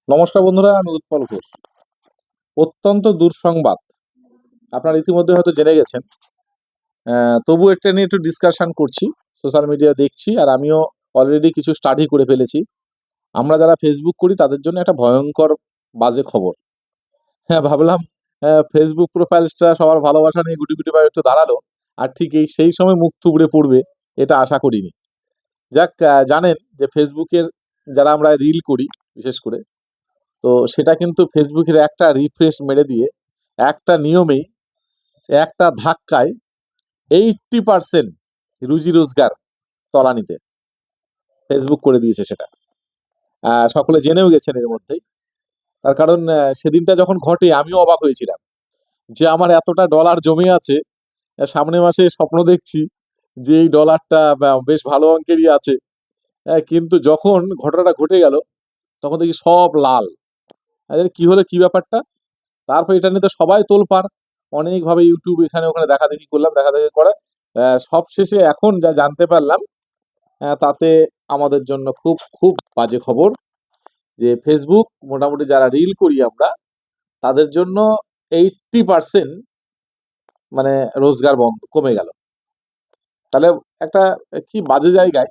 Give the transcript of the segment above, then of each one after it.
নমস্কার বন্ধুরা, আমি উৎপল ঘোষ। অত্যন্ত দুঃসংবাদ, আপনারা ইতিমধ্যে হয়তো জেনে গেছেন। তবু এটা নিয়ে একটু ডিসকাশন করছি। সোশ্যাল মিডিয়া দেখছি, আর আমিও অলরেডি কিছু স্টাডি করে ফেলেছি। আমরা যারা ফেসবুক করি তাদের জন্য একটা ভয়ঙ্কর বাজে খবর। হ্যাঁ, ভাবলাম ফেসবুক প্রোফাইলসটা সবার ভালোবাসা নিয়ে গুটি গুটি পায়ে একটু দাঁড়ালো, আর ঠিক সেই সময় মুখ থুবড়ে পড়বে এটা আশা করিনি। যাক, জানেন যে ফেসবুকের যারা আমরা রিল করি বিশেষ করে, তো সেটা কিন্তু ফেসবুকের একটা রিফ্রেশ মেরে দিয়ে একটা নিয়মেই, একটা ধাক্কায় 80% রুজি রোজগার তলানিতে ফেসবুক করে দিয়েছে সেটা। সকলে জেনেও গেছেন এর মধ্যেই। তার কারণ সেদিনটা যখন ঘটে আমিও অবাক হয়েছিলাম যে আমার এতটা ডলার জমে আছে। সামনের মাসে স্বপ্ন দেখছি যে এই ডলারটা বেশ ভালো অঙ্কেরই আছে। কিন্তু যখন ঘটনাটা ঘটে গেল তখন দেখি সব লাল। আরে কি হলো, কি ব্যাপারটা? তারপর এটা নিয়ে তো সবাই তোলপাড়। অনেকভাবে ইউটিউব এখানে ওখানে দেখাদেখি করলাম, দেখাদেখি করে সবশেষে এখন যা জানতে পারলাম, তাতে আমাদের জন্য খুব খুব বাজে খবর যে ফেসবুক মোটামুটি যারা রিল করি আমরা তাদের জন্য 80% মানে রোজগার বন্ধ কমে গেল। তাহলে একটা কি বাজে জায়গায়,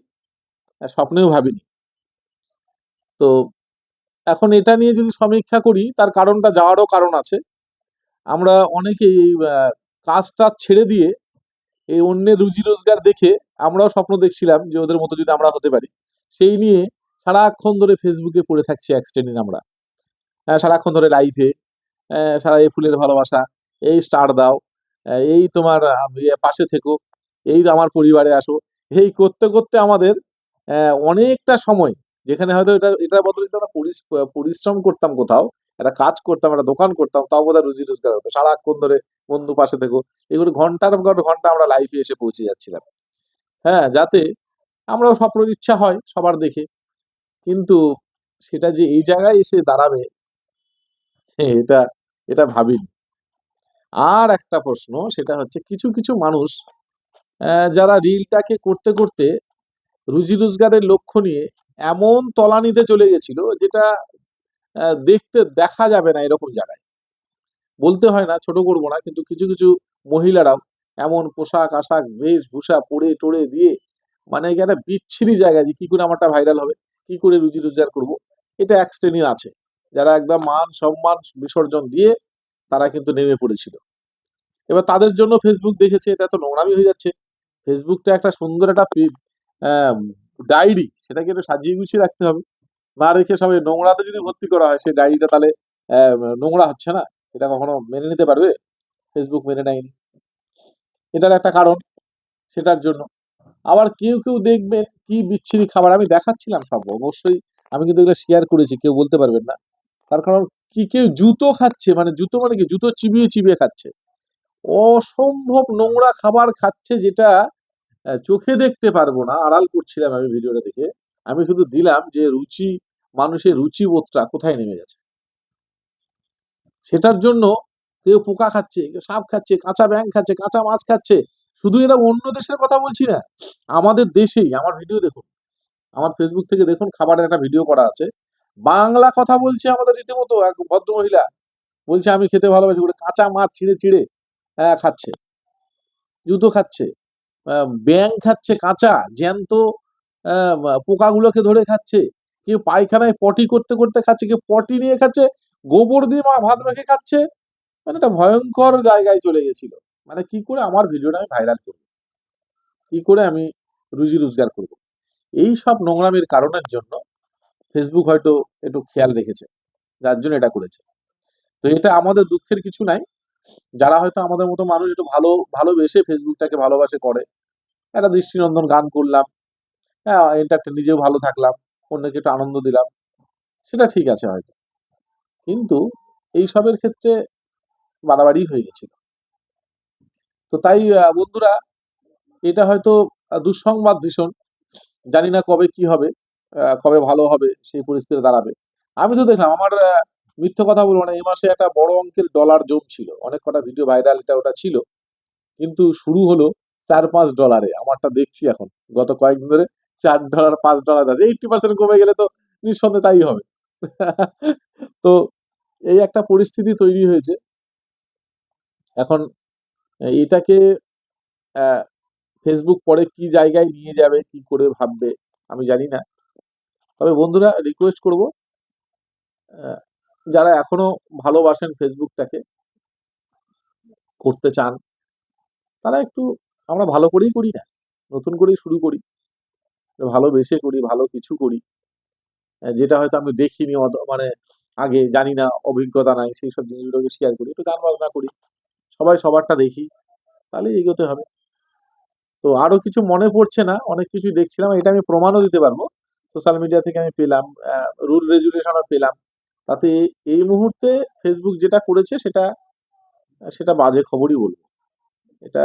স্বপ্নেও ভাবিনি। তো এখন এটা নিয়ে যদি সমীক্ষা করি তার কারণটা যাওয়ারও কারণ আছে। আমরা অনেকেই কাজটা ছেড়ে দিয়ে এই অন্যের রুজি রোজগার দেখে আমরাও স্বপ্ন দেখছিলাম যে ওদের মতো যদি আমরা হতে পারি। সেই নিয়ে সারাক্ষণ ধরে ফেসবুকে পড়ে থাকছি এক শ্রেণীর আমরা। সারাক্ষণ ধরে লাইভে সারা এই ফুলের ভালোবাসা, এই স্টার দাও, এই তোমার পাশে থেকো, এই আমার পরিবারে আসো। এই করতে করতে আমাদের অনেকটা সময়, যেখানে হয়তো এটার বদলে যদি আমরা পরিশ্রম করতাম, কোথাও একটা কাজ করতাম, একটা দোকান করতাম, তাও বোধহয় রুজি রোজগার হতো। সারাক্ষণ ধরে বন্ধু পাশে থেকো, এগুলো ঘন্টার পর ঘন্টা আমরা লাইফে এসে পৌঁছে যাচ্ছিলাম। হ্যাঁ, যাতে আমরাও স্বপ্নের ইচ্ছা হয় সবার দেখে। কিন্তু সেটা যে এই জায়গায় এসে দাঁড়াবে, এটা এটা ভাবিনি। আর একটা প্রশ্ন, সেটা হচ্ছে কিছু কিছু মানুষ যারা রিলটাকে করতে করতে রুজি রোজগারের লক্ষ্য নিয়ে এমন তলানিতে চলে গেছিল যেটা দেখতে দেখা যাবে না এরকম জায়গায়। বলতে হয় না, ছোট করবো না, কিন্তু কিছু কিছু মহিলারাও এমন পোশাক আশাক বেশভূষা পরে টরে দিয়ে মানে কি একটা বিচ্ছিরি জায়গা, যে কি করে আমারটা ভাইরাল হবে, কি করে রুজি রোজগার করবো। এটা এক শ্রেণীর আছে যারা একদম মান সম্মান বিসর্জন দিয়ে তারা কিন্তু নেমে পড়েছিল। এবার তাদের জন্য ফেসবুক দেখেছে এটা তো নোংরামি হয়ে যাচ্ছে। ফেসবুকটা একটা সুন্দর একটা ডায়েরি, সেটাকে একটু সাজিয়ে গুছিয়ে রাখতে হবে। না রেখে সবাই নোংরাতে যদি ভর্তি করা হয়, সেই ডায়েরিটা তাহলে নোংরা হচ্ছে না? এটা কখনো মেনে নিতে পারবে? ফেসবুক মেনে নেয়নি, এটার একটা কারণ সেটার জন্য। আবার কেউ কেউ দেখবেন কি বিচ্ছিরি খাবার আমি দেখাচ্ছিলাম সব, অবশ্যই আমি কিন্তু এগুলো শেয়ার করেছি, কেউ বলতে পারবেন না। তার কারণ কি, কেউ জুতো খাচ্ছে, মানে জুতো মানে কি, জুতো চিবিয়ে চিবিয়ে খাচ্ছে। অসম্ভব নোংরা খাবার খাচ্ছে, যেটা চোখে দেখতে পারবো না, আড়াল করছিলাম আমি ভিডিওটা দেখে। আমি শুধু দিলাম যে রুচি, মানুষের রুচিবোধটা কোথায় নেমে গেছে। সেটার জন্য কেউ পোকা খাচ্ছে, কেউ সাপ খাচ্ছে, কাঁচা ব্যাঙ খাচ্ছে, কাঁচা মাছ খাচ্ছে। শুধু এরা অন্য দেশের কথা বলছি না, আমাদের দেশেই। আমার ভিডিও দেখুন, আমার ফেসবুক থেকে দেখুন, খাবারের একটা ভিডিও করা আছে। বাংলা কথা বলছে আমাদের রীতিমতো এক ভদ্রমহিলা, বলছে আমি খেতে ভালোবাসি, করে কাঁচা মাছ ছিঁড়ে ছিঁড়ে খাচ্ছে, জুতো খাচ্ছে, ব্যাঙ খাচ্ছে কাঁচা জ্যান্ত, পোকাগুলোকে ধরে খাচ্ছে। কেউ পায়খানায় পটি করতে করতে খাচ্ছে, কেউ পটি নিয়ে খাচ্ছে, গোবর দিয়ে ভাত মেখে খাচ্ছে। মানে একটা ভয়ঙ্কর জায়গায় চলে গেছিল। মানে কি করে আমার ভিডিওটা আমি ভাইরাল করবো, কি করে আমি রুজি রোজগার করবো, এই সব নোংরামির কারণের জন্য ফেসবুক হয়তো একটু খেয়াল রেখেছে, যার জন্য এটা করেছে। তো এটা আমাদের দুঃখের কিছু নাই। যারা হয়তো আমাদের মতো মানুষ একটু ভালোবেসে ফেসবুকটাকে ভালোবাসে করে, একটা দৃষ্টিনন্দন গান করলাম, হ্যাঁ, এন্টারটেন, নিজেও ভালো থাকলাম, অন্যকে একটু আনন্দ দিলাম, সেটা ঠিক আছে হয়তো। কিন্তু এইসবের ক্ষেত্রে বাড়াবাড়ি হয়ে গেছিল। তো তাই বন্ধুরা, এটা হয়তো দুঃসংবাদ ভীষণ। জানি না কবে কি হবে, কবে ভালো হবে, সেই পরিস্থিতি দাঁড়াবে। আমি তো দেখলাম আমার, মিথ্যে কথা বলবো না, এই মাসে একটা বড় অঙ্কের ডলার জমছিল, অনেক কটা ভিডিও ভাইরাল এটা ওটা ছিল। কিন্তু শুরু হলো $4-5। আমারটা দেখছি এখন, গত কয়েকদিন ধরে $4 $5 আছে। 80% কমে গেলে তো নিঃসন্দেহে তাই হবে। তো এই একটা পরিস্থিতি তৈরি হয়েছে এখন। এটাকে ফেসবুক পরে কি জায়গায় নিয়ে যাবে, কি করে ভাববে আমি জানি না। তবে বন্ধুরা, রিকোয়েস্ট করব, যারা এখনো ভালোবাসেন ফেসবুকটাকে, করতে চান, তারা একটু, আমরা ভালো করেই করি না, নতুন করেই শুরু করি, ভালোবেসে করি, ভালো কিছু করি, যেটা হয়তো আমি দেখিনি, মানে আগে জানি না, অভিজ্ঞতা নাই, সেই সব জিনিসগুলোকে শেয়ার করি, একটু গান বাজনা করি, সবাই সবারটা দেখি, তাহলে এগোতে হবে। তো আরো কিছু মনে পড়ছে না, অনেক কিছু দেখছিলাম, এটা আমি প্রমাণও দিতে পারবো, সোশ্যাল মিডিয়া থেকে আমি পেলাম, রুল রেজুলেশনও পেলাম। তাতে এই মুহূর্তে ফেসবুক যেটা করেছে সেটা সেটা বাজে খবরই বলবো। এটা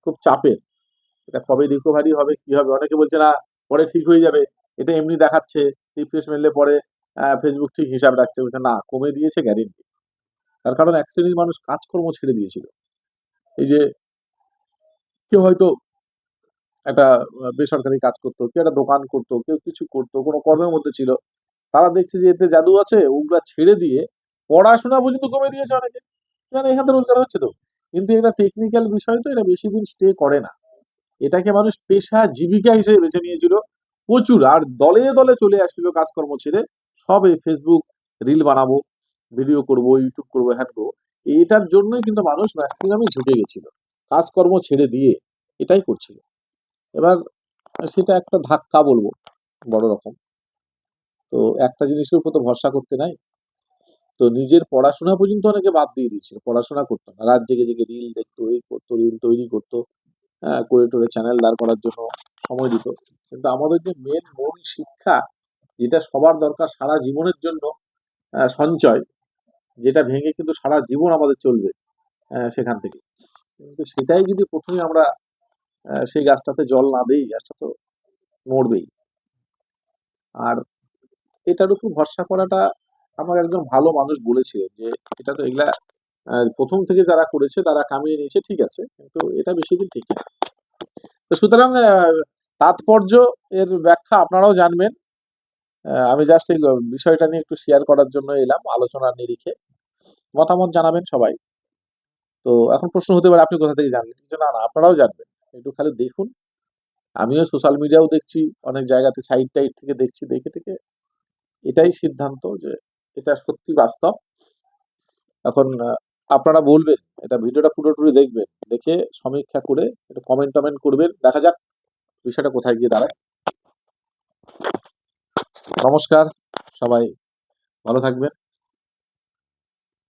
খুব চাপের। এটা কবে রিকভারি হবে, কি হবে, অনেকে বলছে না পরে ঠিক হয়ে যাবে, এটা এমনি দেখাচ্ছে, রিফ্রেশ মেরলে পরে ফেসবুক ঠিক হিসাব রাখছে, বলছে না, কমে দিয়েছে গ্যারেন্টি। তার কারণ এক শ্রেণীর মানুষ কাজকর্ম ছেড়ে দিয়েছিল। এই যে কেউ হয়তো একটা বেসরকারি কাজ করতো, কেউ একটা দোকান করতো, কেউ কিছু করতো, কোনো কর্মের মধ্যে ছিল, তারা দেখছে যে এতে জাদু আছে, ওগুলা ছেড়ে দিয়ে পড়াশোনা পর্যন্ত কমে দিয়েছে অনেকে, জানে এখান থেকে রোজগার হচ্ছে তো। কিন্তু এটা টেকনিক্যাল বিষয়, তো এটা বেশি দিন স্টে করে না। এটাকে মানুষ পেশা জীবিকা হিসেবে বেছে নিয়েছিল প্রচুর, আর দলে দলে চলে আসছিল কাজকর্ম ছেড়ে, সব এই ফেসবুক রিল বানাবো, ভিডিও করব, ইউটিউব করবো, হ্যান করবো, এটার জন্যই কিন্তু মানুষ ম্যাক্সিমামই ঝুঁকে গেছিল, কাজকর্ম ছেড়ে দিয়ে এটাই করছিল। এবার সেটা একটা ধাক্কা বলবো, বড় রকম। তো একটা জিনিসের উপর তো ভরসা করতে নাই। তো নিজের পড়াশোনা পর্যন্ত অনেকে বাদ দিয়ে দিয়েছিল, পড়াশোনা করতো না, রাত জেগে জেগে রিল দেখতো, এই করতো, রিল তৈরি করতো, করে টোরে চ্যানেল দাঁড় করার জন্য সময় দিত। কিন্তু আমাদের যে মেন মূল শিক্ষা, যেটা সবার দরকার সারা জীবনের জন্য, সঞ্চয়, যেটা ভেঙে কিন্তু সারা জীবন আমাদের চলবে, সেখান থেকে, কিন্তু সেটাই যদি প্রথমে আমরা সেই গাছটাতে জল না দেই, গাছটা তো মরবেই। আর এটার উপর ভরসা করাটা, আমার একজন ভালো মানুষ বলেছিলেন যে এটা তো এগুলা প্রথম থেকে যারা করেছে তারা কামিয়ে নিয়েছে, ঠিক আছে, কিন্তু এটা বেশি দিন ঠিক না। তো সুতরাং তাৎপর্য এর ব্যাখ্যা আপনারাও জানবেন। আমি জাস্ট এই বিষয়টা নিয়ে একটু শেয়ার করার জন্য এলাম, আলোচনার নিরিখে। মতামত জানাবেন সবাই। তো এখন প্রশ্ন হতে পারে আপনি কোথা থেকে জানলেন, কিন্তু না না, আপনারাও জানবেন, একটু খালি দেখুন। আমিও সোশ্যাল মিডিয়াও দেখছি, অনেক জায়গাতে সাইট টাইট থেকে দেখছি, দেখে থেকে এটাই সিদ্ধান্ত যে এটা সত্যি বাস্তব। এখন আপনারা বলবেন, এটা ভিডিওটা পুরোপুরি দেখবেন, দেখে সমীক্ষা করে একটু কমেন্ট টমেন্ট করবেন, দেখা যাক বিষয়টা কোথায় গিয়ে দাঁড়ায়। নমস্কার, সবাই ভালো থাকবেন।